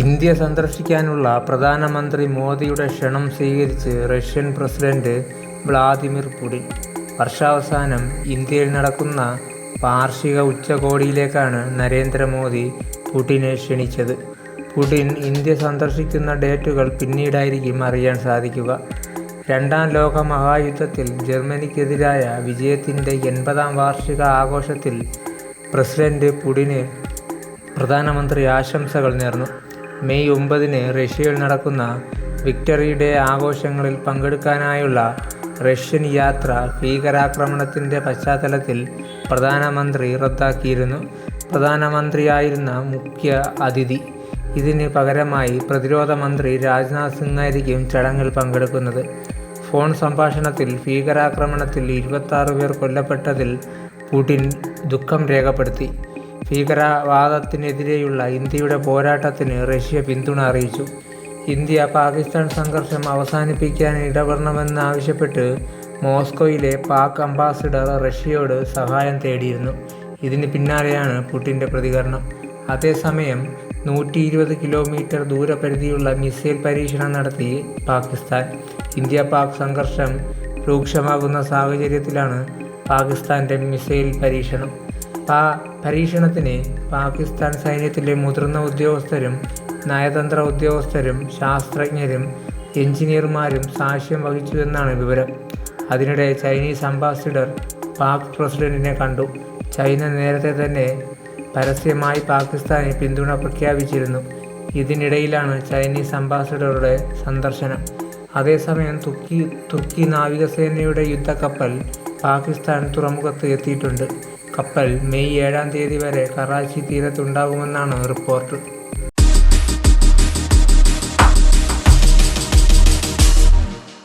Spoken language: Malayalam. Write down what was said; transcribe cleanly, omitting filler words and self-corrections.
ഇന്ത്യ സന്ദർശിക്കാനുള്ള പ്രധാനമന്ത്രി മോദിയുടെ ക്ഷണം സ്വീകരിച്ച് റഷ്യൻ പ്രസിഡന്റ് വ്ളാദിമിർ പുടിൻ. വർഷാവസാനം ഇന്ത്യയിൽ നടക്കുന്ന വാർഷിക ഉച്ചകോടിയിലേക്കാണ് നരേന്ദ്രമോദി പുടിനെ ക്ഷണിച്ചത്. പുടിൻ ഇന്ത്യ സന്ദർശിക്കുന്ന ഡേറ്റുകൾ പിന്നീടായിരിക്കും അറിയാൻ സാധിക്കുക. രണ്ടാം ലോക മഹായുദ്ധത്തിൽ ജർമ്മനിക്കെതിരായ വിജയത്തിൻ്റെ 80ാം വാർഷിക ആഘോഷത്തിൽ പ്രസിഡന്റ് പുടിന് പ്രധാനമന്ത്രി ആശംസകൾ നേർന്നു. മെയ് 9 റഷ്യയിൽ നടക്കുന്ന വിക്ടറി ഡേ ആഘോഷങ്ങളിൽ പങ്കെടുക്കാനായുള്ള റഷ്യൻ യാത്ര ഭീകരാക്രമണത്തിൻ്റെ പശ്ചാത്തലത്തിൽ പ്രധാനമന്ത്രി റദ്ദാക്കിയിരുന്നു. പ്രധാനമന്ത്രിയായിരുന്ന മുഖ്യ അതിഥി. ഇതിന് പകരമായി പ്രതിരോധ മന്ത്രി രാജ്നാഥ് സിംഗ് ആയിരിക്കും ചടങ്ങിൽ പങ്കെടുക്കുന്നത്. ഫോൺ സംഭാഷണത്തിൽ ഭീകരാക്രമണത്തിൽ 26 പേർ കൊല്ലപ്പെട്ടതിൽ പുടിൻ ദുഃഖം രേഖപ്പെടുത്തി. ഭീകരവാദത്തിനെതിരെയുള്ള ഇന്ത്യയുടെ പോരാട്ടത്തിന് റഷ്യ പിന്തുണ അറിയിച്ചു. ഇന്ത്യ പാകിസ്ഥാൻ സംഘർഷം അവസാനിപ്പിക്കാൻ ഇടപെടണമെന്നാവശ്യപ്പെട്ട് മോസ്കോയിലെ പാക് അംബാസിഡർ റഷ്യയോട് സഹായം തേടിയിരുന്നു. ഇതിന് പിന്നാലെയാണ് പുടിൻ്റെ പ്രതികരണം. അതേസമയം 120 കിലോമീറ്റർ ദൂരപരിധിയുള്ള മിസൈൽ പരീക്ഷണം നടത്തി പാകിസ്ഥാൻ. ഇന്ത്യ പാക് സംഘർഷം രൂക്ഷമാകുന്ന സാഹചര്യത്തിലാണ് പാകിസ്ഥാൻ്റെ മിസൈൽ പരീക്ഷണം. പരീക്ഷണത്തിന് പാകിസ്ഥാൻ സൈന്യത്തിലെ മുതിർന്ന ഉദ്യോഗസ്ഥരും നയതന്ത്ര ഉദ്യോഗസ്ഥരും ശാസ്ത്രജ്ഞരും എഞ്ചിനീയർമാരും സാക്ഷ്യം വഹിച്ചുവെന്നാണ് വിവരം. അതിനിടെ ചൈനീസ് അംബാസിഡർ പാക് പ്രസിഡന്റിനെ കണ്ടു. ചൈന നേരത്തെ തന്നെ പരസ്യമായി പാകിസ്ഥാന് പിന്തുണ പ്രഖ്യാപിച്ചിരുന്നു. ഇതിനിടയിലാണ് ചൈനീസ് അംബാസിഡറുടെ സന്ദർശനം. അതേസമയം തുർക്കി നാവികസേനയുടെ യുദ്ധക്കപ്പൽ പാകിസ്ഥാൻ തുറമുഖത്ത് എത്തിയിട്ടുണ്ട്. കപ്പൽ മെയ് 7 വരെ കറാച്ചി തീരത്തുണ്ടാകുമെന്നാണ് റിപ്പോർട്ട്.